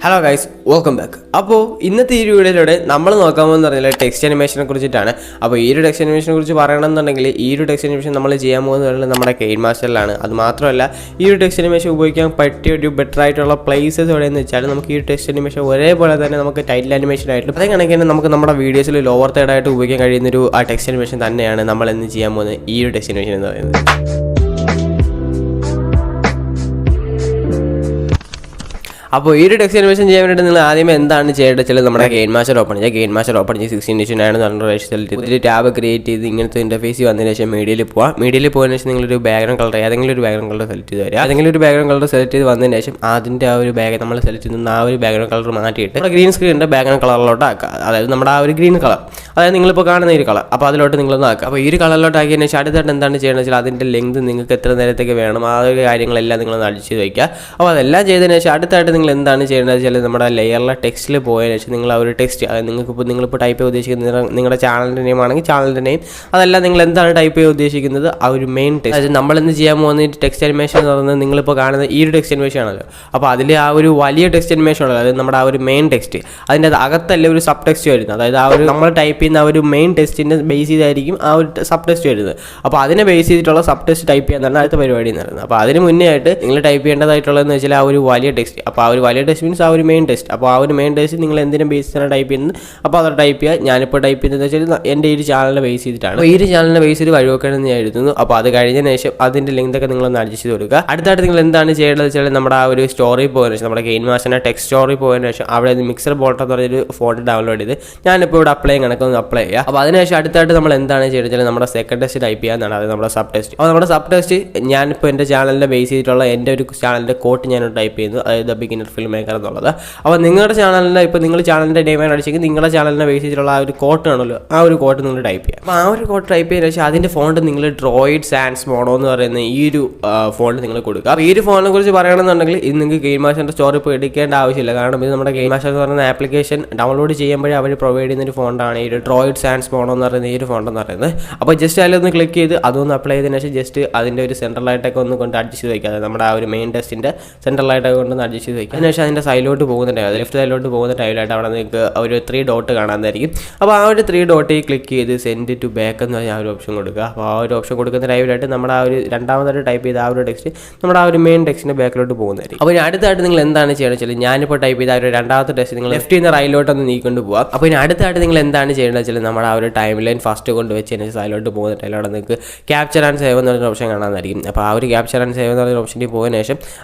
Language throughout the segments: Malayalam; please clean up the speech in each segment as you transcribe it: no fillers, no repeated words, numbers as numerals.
Hello guys, welcome back. അപ്പോൾ ഇന്നത്തെ ഈ വീഡിയോയിലൂടെ നമ്മൾ നോക്കാൻ പോകുന്നത് ടെക്സ്റ്റ് അനിമേഷനെ കുറിച്ചിട്ടാണ്. അപ്പോൾ ഈ ഒരു ടെക്സ്റ്റ് അനിമേഷനെ കുറിച്ച് പറയണമെന്നുണ്ടെങ്കിൽ ഈ ഒരു ടെക്സ്റ്റ് അനിമേഷൻ നമ്മൾ ചെയ്യാൻ പോകുന്നത് നമ്മുടെ കെയിൻമാസ്റ്ററിലാണ്. അത് മാത്രമല്ല ഈ ഒരു ടെക്സ്റ്റ് അനിമേഷൻ ഉപയോഗിക്കാൻ പറ്റിയ ഒരു ബെറ്റർ ആയിട്ടുള്ള പ്ലേസസ് എവിടെയെന്ന് വെച്ചാൽ നമുക്ക് ഈ ടെക്സ്റ്റ് അനിമേഷൻ ഒരേപോലെ തന്നെ നമുക്ക് ടൈറ്റിൽ അനിമേഷൻ ആയിട്ടും അതേ കണക്കിന് നമുക്ക് നമ്മുടെ വീഡിയോസിൽ ലോവർ തേർഡ് ആയിട്ട് ഉപയോഗിക്കാൻ കഴിയുന്നൊരു ആ ടെക്സ്റ്റ് അനിമേഷൻ തന്നെയാണ് നമ്മൾ ഇന്ന് ചെയ്യാൻ പോകുന്നത് ഈ ഒരു ടെക്സ്റ്റ് അനിമേഷൻ എന്ന് പറയുന്നത്. അപ്പോൾ ഈ ഒരു ടെക്സ്റ്റ് അനിമേഷൻ ചെയ്യാൻ വേണ്ടിയിട്ട് നിങ്ങൾ ആദ്യമേ എന്താണ് ചെയ്യേണ്ടത് വെച്ചാൽ നമ്മുടെ കെയിൻമാസ്റ്റർ ഓപ്പൺ ചെയ്യുക. കെയിൻമാസ്റ്റർ ഓപ്പൺ ചെയ്ത് 16:9 ഒരു ടാബ് ക്രിയേറ്റ് ചെയ്ത് ഇങ്ങനത്തെ ഇന്റർഫേസ് വന്നതിന് ശേഷം മീഡിയയിൽ പോകാം. മീഡിയയിൽ പോയതിനു ശേഷം നിങ്ങളൊരു ബാക്ക്ഗ്രൗണ്ട് കളർ ഏതെങ്കിലും ഒരു ബാക്ക്ഗ്രൗണ്ട് കളർ സെലക്ട് ചെയ്ത് വരിക. ഏതെങ്കിലും ഒരു ബാക്ക്ഗ്രൗണ്ട് കളർ സെലക്ട് ചെയ്ത് വന്നതിന് ശേഷം അതിൻ്റെ ആ ഒരു നമ്മൾ സെലക്ട് ചെയ്യുന്ന ആ ഒരു ബാക്ക്ഗ്രൗണ്ട് കളർ മാറ്റിയിട്ട് നമ്മുടെ ഗ്രീൻ സ്ക്രീനിൻ്റെ ബാക്ക്ഗ്രൗണ്ട് കളറിലോട്ട് ആക്കുക. അതായത് നമ്മുടെ ആ ഒരു ഗ്രീൻ കളർ, അതായത് നിങ്ങളിപ്പോൾ കാണുന്ന ഈ ഒരു കളർ, അപ്പോൾ അതിലോട്ട് നിങ്ങളൊന്ന് ആക്കുക. അപ്പോൾ ഈ ഒരു കളറിലോട്ട് ആക്കിയതിന് ശേഷം അടുത്തായിട്ട് എന്താണ് ചെയ്യേണ്ടത് വെച്ചാൽ അതിൻ്റെ ലെങ്ത് നിങ്ങൾക്ക് എത്ര നേരത്തേക്ക് വേണം ആ ഒരു കാര്യങ്ങളെല്ലാം നിങ്ങളൊന്ന് അടിച്ച് വയ്ക്കുക. അപ്പോൾ അതെല്ലാം ചെയ്തതിന് ശേഷം അടുത്തായിട്ട് നിങ്ങൾ എന്താണ് ചെയ്യേണ്ടത് വെച്ചാൽ നമ്മുടെ ലെയറിലെ ടെക്സ്റ്റിൽ പോയതിനു ശേഷം നിങ്ങൾ ആ ഒരു ടെക്സ്റ്റ്, അതായത് നിങ്ങളിപ്പോൾ ടൈപ്പ് ചെയ്യാൻ ഉദ്ദേശിക്കുന്നത് നിങ്ങളുടെ ചാനലിൻ്റെ നെയിം ആണെങ്കിൽ ചാനലിൻ്റെ നെയിം, അതെല്ലാം നിങ്ങൾ എന്താണ് ടൈപ്പ് ചെയ്യാൻ ഉദ്ദേശിക്കുന്നത് ആ ഒരു മെയിൻ ടെക്സ്റ്റ്. അതായത് നമ്മളിന്ന് ചെയ്യാൻ പോകുന്ന ടെക്സ്റ്റ് അനിമേഷൻ എന്ന് പറയുന്നത് നിങ്ങളിപ്പോൾ കാണുന്ന ഈ ഒരു ടെക്സ്റ്റ് അനിമേഷൻ ആണല്ലോ. അപ്പോൾ അതിൽ ആ ഒരു വലിയ ടെക്സ്റ്റ് അനിമേഷൻ ഉള്ളത്, അതായത് നമ്മുടെ ആ ഒരു മെയിൻ ടെക്സ്റ്റ്, അതിൻ്റെ അകത്തല്ല ഒരു സബ് ടെക്സ്റ്റ് വരുന്നത്. അതായത് ആ ഒരു നമ്മൾ ടൈപ്പ് ചെയ്യുന്ന ആ ഒരു മെയിൻ ടെക്സ്റ്റിനെ ബേസ് ചെയ്തായിരിക്കും ആ ഒരു സബ് ടെക്സ്റ്റ് വരുന്നത്. അപ്പോൾ അതിനെ ബേസ് ചെയ്തിട്ടുള്ള സബ് ടെക്സ്റ്റ് ടൈപ്പ് ചെയ്യാൻ അടുത്ത പരിപാടി എന്ന് പറയുന്നത്. അപ്പോൾ അതിന് മുന്നേ ആയിട്ട് നിങ്ങൾ ടൈപ്പ് ചെയ്യേണ്ടതായിട്ടുള്ളതെന്ന് വെച്ചാൽ ആ ഒരു വലിയ ടെക്സ്റ്റ്. അപ്പോൾ ആ ഒരു വലിയ ടെക്സ്റ്റ് മീൻസ് ആ ഒരു മെയിൻ ടെക്സ്റ്റ്. അപ്പോൾ ആ ഒരു മെയിൻ ടെക്സ്റ്റ് നിങ്ങൾ എന്തിനും ബേസ് ചെയ്താണ് ടൈപ്പ് ചെയ്യുന്നത്. അപ്പോൾ അത് ടൈപ്പ് ചെയ്യുക. ഞാനിപ്പോൾ ടൈപ്പ് ചെയ്യുന്നത് വെച്ചാൽ എൻ്റെ ഈ ചാനലിനെ ബേസ് ചെയ്തിട്ടാണ്. അപ്പോൾ ഈ ഒരു ചാനലിനെ ബേസ് ചെയ്ത് വഴിവെക്കണമെന്ന് ഞാൻ എഴുതുന്നു. അപ്പോൾ അത് കഴിഞ്ഞതിന് ശേഷം അതിൻ്റെ ലിങ്കൊക്കെ നിങ്ങളൊന്ന് അഡ്ജസ്റ്റ് ചെയ്ത് കൊടുക്കുക. അടുത്തായിട്ട് നിങ്ങൾ എന്താണ് ചെയ്യേണ്ടത് വെച്ചാൽ നമ്മുടെ ആ ഒരു സ്റ്റോറി പോയതിനു ശേഷം, നമ്മുടെ കെയിൻമാസ്റ്ററിൻ്റെ ടെക്സ്റ്റ് സ്റ്റോറി പോയതിനു ശേഷം അവിടെ മിക്സർ ബോട്ടം എന്ന് പറഞ്ഞൊരു ഫോണ്ട് ഡൗൺലോഡ് ചെയ്ത് ഞാനിപ്പോൾ ഇവിടെ അപ്ലൈ കണക്കൊന്ന് അപ്ലൈ ചെയ്യുക. അപ്പോൾ അതിനുശേഷം അടുത്തായിട്ട് നമ്മൾ എന്താണ് ചെയ്യുന്നത് വെച്ചാൽ നമ്മുടെ സെക്കൻഡ് ടെസ്റ്റ് ടൈപ്പ് ചെയ്യാന്നാണ്, അതായത് നമ്മുടെ സബ് ടെസ്റ്റ്. അപ്പോൾ നമ്മുടെ സബ് ടെസ്റ്റ് ഞാനിപ്പോൾ എൻ്റെ ചാനലിനെ ബേസ് ചെയ്തിട്ടുള്ള എൻ്റെ ഒരു ചാനലിൻ്റെ കോട്ട് ഞാൻ ടൈപ്പ് ചെയ്യുന്നു, അതായത് 𝚂𝚾𝚆 എന്നുള്ളത്. അപ്പോൾ നിങ്ങളുടെ ചാനലിനെ ഇപ്പോൾ നിങ്ങൾ ചാനലിൻ്റെ നെയിം അടിച്ചെങ്കിൽ നിങ്ങളുടെ ചാനലിനെ ബേസ് ചെയ്തിട്ടുള്ള ആ ഒരു കോട്ട് ആണല്ലോ, ആ ഒരു കോട്ട് നിങ്ങൾ ടൈപ്പ് ചെയ്യുക. അപ്പോൾ ആ ഒരു കോട്ട് ടൈപ്പ് ചെയ്തതിനു ശേഷം അതിൻ്റെ ഫോണ്ട് നിങ്ങൾ 𝙤𝙾𝙤 എന്ന് പറയുന്ന ഈ ഒരു ഫോണ്ട് നിങ്ങൾ കൊടുക്കുക. അപ്പോൾ ഈ ഒരു ഫോണിനെ കുറിച്ച് പറയുകയാണെന്നുണ്ടെങ്കിൽ ഇത് നിങ്ങൾക്ക് കെയിൻമാസ്റ്ററിൻ്റെ സ്റ്റോറി ഇപ്പോൾ എടുക്കേണ്ട ആവശ്യമില്ല. കാരണം ഇത് നമ്മുടെ കെയിൻമാസ്റ്റർ എന്ന് പറയുന്ന ആപ്ലിക്കേഷൻ ഡൗൺലോഡ് ചെയ്യുമ്പോഴേ അവർ പ്രൊവൈഡ് ചെയ്യുന്ന ഒരു ഫോണ്ടാണ് ഈ ഒരു 𝙤𝙾𝙤 എന്ന് പറയുന്ന ഈ ഒരു ഫോണ്ട് എന്ന് പറയുന്നത്. അപ്പോൾ ജസ്റ്റ് അതിലൊന്ന് ക്ലിക്ക് ചെയ്ത് അതൊന്ന് അപ്ലൈ ചെയ്തതിനു ശേഷം ജസ്റ്റ് അതിൻ്റെ ഒരു സെൻട്രലായിട്ടൊക്കെ ഒന്ന് കൊണ്ട് അഡ്ജസ്റ്റ് ചെയ്ത് വയ്ക്കുക. അതായത് നമ്മുടെ ആ ഒരു മെയിൻ ടെസ്റ്റിൻ്റെ സെൻട്രലായിട്ടൊക്കെ കൊണ്ടൊന്ന് അഡ്ജസ്റ്റ് ചെയ്ത് വയ്ക്കുക. അതിനുശേഷം അതിൻ്റെ സൈഡിലോട്ട് പോകുന്ന ടൈം, ലെഫ്റ്റ് സൈഡിലോട്ട് പോകുന്ന ടൈമിലായിട്ട് അവിടെ നിങ്ങൾക്ക് ഒരു 3 ഡോട്ട് കാണാതായിരിക്കും. അപ്പോൾ ആ ഒരു 3 ഡോട്ടിൽ ക്ലിക്ക് ചെയ്ത് സെൻഡ് ടു ബാക്ക് എന്ന് പറഞ്ഞാൽ ആ ഒരു ഓപ്ഷൻ കൊടുക്കുക. അപ്പോൾ ആ ഒരു ഓപ്ഷൻ കൊടുക്കുന്ന ടൈമിലായിട്ട് നമ്മുടെ ആ ഒരു രണ്ടാമതായിട്ട് ടൈപ്പ് ചെയ്ത ആ ഒരു ടെക്സ്റ്റ് നമ്മുടെ ആ ഒരു മെയിൻ ടെക്സ്റ്റിൻ്റെ ബാക്കിലോട്ട് പോകുന്നതായിരിക്കും. അപ്പോൾ ഇനി അടുത്തായിട്ട് നിങ്ങൾ എന്താണ് ചെയ്യണമെന്ന് വെച്ചാൽ ഞാനിപ്പോൾ ടൈപ്പ് ചെയ്ത ആ ഒരു രണ്ടാമത്തെ ടെക്സ്റ്റ് നിങ്ങൾ ലെഫ്റ്റ് നിന്ന് റൈറ്റിലോട്ടൊന്ന് നീക്കൊണ്ട് പോകാം. അപ്പോൾ ഇനി അടുത്തായിട്ട് നിങ്ങൾ എന്താണ് ചെയ്യേണ്ടത് വെച്ചാൽ നമ്മുടെ ആ ഒരു ടൈം ലൈൻ ഫസ്റ്റ് കൊണ്ട് വെച്ചതിന് സൈഡിലോട്ട് പോകുന്ന ടൈമിൽ അവിടെ നിങ്ങൾക്ക് ക്യാപ്ചർ ആൻഡ് സേവ് എന്ന് പറഞ്ഞ ഓപ്ഷൻ കാണാനായിരിക്കും. അപ്പോൾ ആ ഒരു ക്യാപ്ചർ ആൻഡ് സേവ് എന്ന് പറഞ്ഞ ഓപ്ഷനിൽ പോയതിനു ശേഷം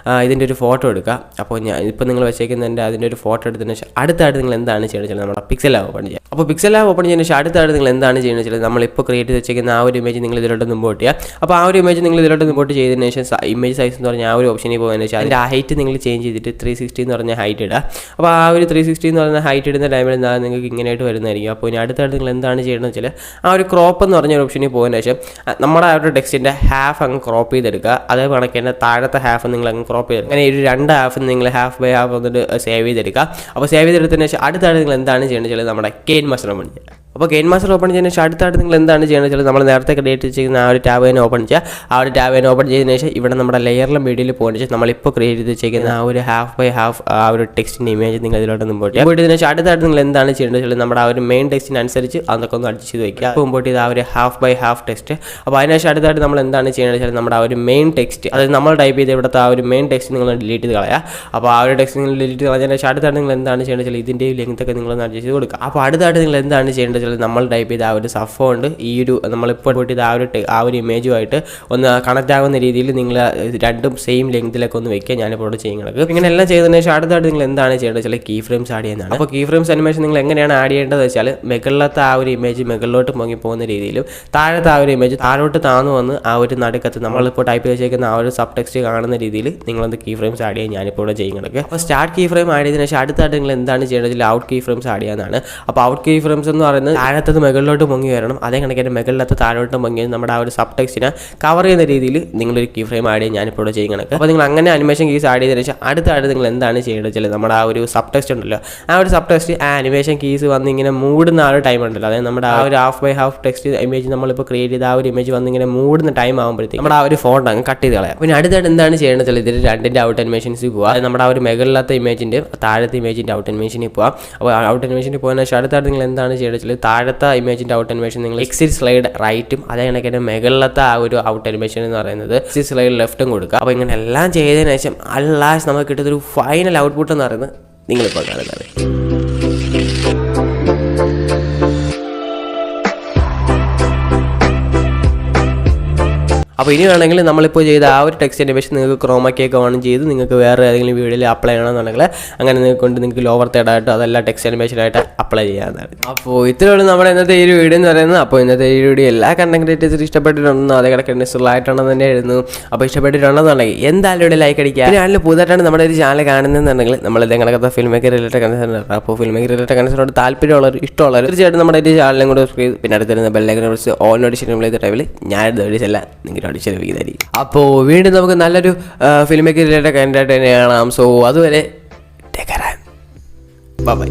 ഇതിൻ്റെ ഒരു ഫോട്ടോ എടുക്കുക. അപ്പോൾ ഇപ്പോൾ നിങ്ങൾ വെച്ചേക്കുന്നതിൻ്റെ അതിൻ്റെ ഒരു ഫോട്ടോ എടുത്തതിന് ശേഷം അടുത്തായിട്ട് നിങ്ങൾ എന്താണ് ചെയ്യുന്നത് വെച്ചാൽ നമ്മുടെ പിക്സൽ ആപ്പ് ഓപ്പൺ ചെയ്യുക. അപ്പോൾ പിക്സൽ ആപ്പ് ഓപ്പൺ ചെയ്യുന്ന ശേഷം അടുത്തായിട്ട് നിങ്ങൾ എന്താണ് ചെയ്യുന്നത് വെച്ചാൽ നമ്മളിപ്പോൾ ക്രിയേറ്റ് ചെയ്ത് വെച്ചേക്കുന്ന ആ ഒരു ഇമേജ് നിങ്ങൾ ഇതിലോട്ട് ഇമ്പോർട്ട് ചെയ്യുക. അപ്പോൾ ആ ഒരു ഇമേജ് നിങ്ങൾ ഇതിലോട്ട് ഇമ്പോർട്ട് ചെയ്തതിന് ശേഷം ഇമേജ് സൈസ് എന്ന് പറഞ്ഞാൽ ആ ഒരു ഓപ്ഷനിൽ പോയതിനു ശേഷം അതിൻ്റെ ഹൈറ്റ് നിങ്ങൾ ചേഞ്ച് ചെയ്തിട്ട് 360 എന്ന് പറഞ്ഞ ഹൈറ്റ് ഇടുക. അപ്പോൾ ആ ഒരു 360 എന്ന് പറഞ്ഞ ഹൈറ്റ് ഇടുന്ന ടൈമിൽ നിങ്ങൾക്ക് ഇങ്ങനെയായിട്ട് വരുന്നതായിരിക്കും. അപ്പോൾ ഇനി അടുത്തായിട്ട് നിങ്ങൾ എന്താണ് ചെയ്യണമെന്ന് വെച്ചാൽ ആ ഒരു ക്രോപ്പ് എന്ന് പറഞ്ഞ ഒരു ഓപ്ഷനിൽ പോയതിനു ശേഷം നമ്മുടെ ആ ഒരു ടെക്സ്റ്റിൻ്റെ ഹാഫ് അങ്ങ് ക്രോപ്പ് ചെയ്തെടുക്കുക. അതേ കണക്ക് തന്നെ താഴത്തെ ഹാഫ് നിങ്ങൾ അങ്ങ് ക്രോപ്പ് ചെയ്തെടുക്കുക. അങ്ങനെ ഒരു 2 ഹാഫ് നിങ്ങൾ ഹാഫ് ബൈ ഹാഫ് വന്നിട്ട് സേവ് ചെയ്തെടുക്കുക. അപ്പോൾ സേവ് ചെയ്തെടുത്തതിന് ശേഷം അടുത്തായിട്ട് നിങ്ങൾ എന്താണ് ചെയ്യേണ്ടത് വെച്ചാൽ നമ്മുടെ കെയിൻമാസ്റ്റർ ഓപ്പൺ ചെയ്യുക. അപ്പോൾ കെയിൻമാസ്റ്റർ ഓപ്പൺ ചെയ്യുന്ന ശേഷം അടുത്തായിട്ട് നിങ്ങൾ എന്താണ് ചെയ്യുന്നത് വെച്ചാൽ നമ്മൾ നേരത്തെ ക്രിയേറ്റ് ചെയ്യുന്ന ആ ഒരു ടാബ് തന്നെ ഓപ്പൺ ചെയ്യുക. ആ ഒരു ടാബ് തന്നെ ഓപ്പൺ ചെയ്തതിന് ശേഷം ഇവിടെ നമ്മുടെ ലെയറിലെ മീഡിയയിൽ പോയതിനു ശേഷം നമ്മളിപ്പോൾ ക്രിയേറ്റ് ചെയ്ത് വെച്ചിരിക്കുന്ന ആ ഒരു ഹാഫ് ബൈ ഹാഫ് ആ ഒരു ടെക്സ്റ്റിൻ്റെ ഇമേജ് നിങ്ങൾ ഇതിലോട്ട് ഇമ്പോർട്ട് ചെയ്യുക. ഇമ്പോർട്ട് ചെയ്തതിന് ശേഷം അടുത്തായിട്ട് നിങ്ങൾ എന്താണ് ചെയ്യേണ്ടത് വെച്ചാൽ നമ്മുടെ ആ ഒരു മെയിൻ ടെക്സ്റ്റിനനുസരിച്ച് അതൊക്കെ ഒന്ന് അഡ്ജസ്റ്റ് ചെയ്ത് വയ്ക്കുക. അപ്പോൾ ഇമ്പോർട്ട് ചെയ്ത ആ ഒരു ഹാഫ് ബൈ ഹാഫ് ടെക്സ്റ്റ്. അപ്പോൾ അതിനുശേഷം അടുത്തായിട്ട് നമ്മൾ എന്താണ് ചെയ്യേണ്ടത് വെച്ചാൽ നമ്മുടെ ആ ഒരു മെയിൻ ടെക്സ്റ്റ്, അതായത് നമ്മൾ ടൈപ്പ് ചെയ്ത് ഇവിടുത്തെ ആ ഒരു മെയിൻ ടെക്സ്റ്റ് നിങ്ങൾ ഡിലീറ്റ് ചെയ്ത് കളയുക. അപ്പോൾ ആ ഒരു ടെക്സ്റ്റ് നിങ്ങൾ ഡിലീറ്റ് കളഞ്ഞതിന് ശേഷം അടുത്തായിട്ട് നിങ്ങൾ എന്താണ് ചെയ്യേണ്ടത് വെച്ചാൽ ഇതിൻ്റെ ലെങ്ത്തൊക്കെ നിങ്ങളൊന്ന് അഡ്ജസ്റ്റ് ചെയ്ത് കൊടുക്കുക. അപ്പോൾ അടുത്തായിട്ട് നിങ്ങൾ എന്താണ് ചെയ്യേണ്ടത് വെച്ചാൽ നമ്മൾ ടൈപ്പ് ചെയ്ത ആ ഒരു സഫോണ്ട് ഈ ഒരു നമ്മളിപ്പോൾ പോയിട്ട് ആ ഒരു ഇമേജുമായിട്ട് ഒന്ന് കണക്റ്റ് ആകുന്ന രീതിയിൽ നിങ്ങൾ രണ്ടും സെയിം ലെങ്തിലൊക്കെ ഒന്ന് വെക്കുക. ഞാനിപ്പോൾ ഇവിടെ ചെയ്യുന്നത് ഇങ്ങനെ എല്ലാം ചെയ്തതിന് ശേഷം അടുത്തായിട്ട് നിങ്ങൾ എന്താണ് ചെയ്യേണ്ടത് വെച്ചാൽ കീ ഫ്രെയിംസ് ആഡ് ചെയ്യുന്നതാണ്. അപ്പോൾ കീ ഫ്രെയിംസ് അനിമേഷൻ നിങ്ങൾ എങ്ങനെയാണ് ആഡ് ചെയ്യേണ്ടത് വെച്ചാൽ മുകളിലത്തെ ആ ഒരു ഇമേജ് മുകളിലോട്ട് പൊങ്ങി പോകുന്ന രീതിയിലും താഴത്തെ ആ ഒരു ഇമേജ് താഴോട്ട് താന്നു വന്ന് ആ ഒരു നടുക്കത്ത് നമ്മളിപ്പോൾ ടൈപ്പ് ചെയ്തേക്കുന്ന ആ ഒരു സബ് ടെക്സ്റ്റ് കാണുന്ന രീതിയിൽ നിങ്ങളൊന്ന് കീ ഫ്രെയിംസ് ആഡ് ചെയ്യാൻ ഞാനിപ്പോൾ ഇവിടെ ചെയ്യുന്നത്. അപ്പോൾ സ്റ്റാർട്ട് കീ ഫ്രെയിം ആഡ് ചെയ്തതിന് ശേഷം അടുത്തായിട്ട് നിങ്ങൾ എന്താണ് ചെയ്യേണ്ടത് വെച്ചാൽ ഔട്ട് കീ ഫ്രെയിംസ് ആഡ് ചെയ്യാനാണ്. അപ്പോൾ ഔട്ട് കീ ഫ്രെയിംസ് എന്ന് പറയുന്നത് താഴത്തത് മുകളിലോട്ട് പൊങ്ങി വരണം. അതേ കണക്കിന് മുകളിലത്തെ താഴോട്ട് പൊങ്ങി നമ്മുടെ ആ ഒരു സബ് ടെക്സ്റ്റിനെ കവർ ചെയ്യുന്ന രീതിയിൽ നിങ്ങളൊരു കീ ഫ്രെയിം ആഡ് ചെയ്യാൻ ഞാനിപ്പോൾ ഇവിടെ ചെയ്യുന്ന കണക്ക്. അപ്പോൾ നിങ്ങൾ അങ്ങനെ അനിമേഷൻ കീസ് ആഡ് ചെയ്തതിന് ശേഷം അടുത്തായിട്ട് നിങ്ങൾ എന്താണ് ചെയ്യേണ്ടത് വെച്ചാൽ നമ്മുടെ ആ ഒരു സബ് ടെക്സ്റ്റ് ഉണ്ടല്ലോ, ആ ഒരു സബ് ടെക്സ്റ്റ് ആ അനിമേഷൻ കീസ് വന്ന് ഇങ്ങനെ മൂടുന്ന ആ ഒരു ടൈം ഉണ്ടല്ലോ, അതായത് നമ്മുടെ ആ ഒരു half by half text image നമ്മളിപ്പോൾ ക്രിയേറ്റ് ചെയ്ത ആ ഒരു ഇമേജ് വന്ന് ഇങ്ങനെ മൂടുന്ന ടൈം ആകുമ്പോഴത്തേക്ക് നമ്മുടെ ആ ഒരു ഫോണ്ട് അങ്ങ് കട്ട് ചെയ്ത് കളയാം. പിന്നെ അടുത്തായിട്ട് എന്താണ് ചെയ്യേണ്ടത് വെച്ചാൽ ഇതിൽ രണ്ടിൻ്റെ ഔട്ട് അനിമേഷൻസ് പോകാം. നമ്മുടെ ആ ഒരു മുകളിലത്തെ ഇമേജിൻ്റെ താഴത്തെ ഇമേജിൻ്റെ ഔട്ട് അനിമേഷനിൽ പോകാം. അപ്പോൾ ഔട്ട് അനിമേഷനിൽ പോകുന്ന ശേഷം അടുത്തായിട്ട് നിങ്ങൾ എന്താണ് ചെയ്യേണ്ടത് വെച്ചാൽ താഴത്തെ ഇമേജിൻ്റെ ഔട്ട് അനിമേഷൻ നിങ്ങൾ എക്സിറ്റ് സ്ലൈഡ് റൈറ്റും അതേ കണക്കിന് മുകളിലത്തെ ആ ഒരു ഔട്ട് അനിമേഷൻ എന്ന് പറയുന്നത് എക്സിറ്റ് സ്ലൈഡ് ലെഫ്റ്റും കൊടുക്കുക. അപ്പോൾ ഇങ്ങനെ എല്ലാം ചെയ്തതിനു ശേഷം ലാസ്റ്റ് നമുക്ക് കിട്ടുന്നൊരു ഫൈനൽ ഔട്ട്പുട്ട് എന്ന് പറയുന്നത് നിങ്ങളിപ്പോൾ കാണുന്നത്. അപ്പോൾ ഇനി വേണമെങ്കിൽ നമ്മളിപ്പോൾ ചെയ്ത ആ ഒരു ടെക്സ്റ്റ് അനിമേഷൻ നിങ്ങൾക്ക് ക്രോമയ്ക്കൊക്കെ ഓൺ ചെയ്ത് നിങ്ങൾക്ക് വേറെ ഏതെങ്കിലും വീഡിയോയിൽ അപ്ലൈ ചെയ്യണമെന്നുണ്ടെങ്കിൽ അങ്ങനെ നിങ്ങൾക്ക് ലോവർ തേർഡായിട്ടോ അതല്ല ടെക്സ്റ്റ് അനിമേഷനായിട്ട് അപ്ലൈ ചെയ്യാവുന്നതാണ്. അപ്പോൾ ഇത്രയുള്ള നമ്മുടെ ഇന്നത്തെ ഈ ഒരു വീഡിയോ എന്ന് പറയുന്നത്. അപ്പോൾ ഇന്നത്തെ ഈ വീഡിയോ എല്ലാ കണ്ടന്റ് ക്രിയേറ്റേഴ്സിനും ഇഷ്ടപ്പെട്ടിട്ടുണ്ടെന്നോ അതേ കിടക്കുന്ന ഇഷ്ടമായിട്ടുണ്ടെന്ന് തന്നെ ആയിരുന്നു. അപ്പോൾ ഇഷ്ടപ്പെട്ടിട്ടുണ്ടെന്നുണ്ടെങ്കിൽ എന്തായാലും ഇവിടെ ലൈക്ക് അടിക്കുക. പിന്നെ ആണെങ്കിൽ പുതുതായിട്ടാണ് നമ്മുടെ ഒരു ചാനൽ കാണുന്നതെന്നുണ്ടെങ്കിൽ നമ്മൾ ഇതേക്കണക്കത്തെ ഫിലിം മേക്കർ റിലേറ്റഡ് കൺസേൺ. അപ്പോൾ ഫിലിം മേക്കർ റിലേറ്റഡ് കൺസേണോട് താല്പര്യമുള്ളവർ ഇഷ്ടമുള്ളവർ തീർച്ചയായിട്ടും നമ്മുടെ ഈ ചാനലും കൂടെ സബ്സ്ക്രൈബ് പിന്നെ അടുത്തിരുന്ന ബെല്ലൈക്കനെ കുറിച്ച് ഓൾ നോട്ടിഫിക്കേഷൻ ചെയ്ത ടൈമിൽ ഞാൻ വീഡിയോസ് എല്ലാം നിങ്ങൾ അപ്പോൾ വീണ്ടും നമുക്ക് നല്ലൊരു ഫിലിമൊക്കെ റിലേറ്റഡ് കണ്ടന്റ് തന്നെ കാണാം. സോ അതുവരെ ബൈ.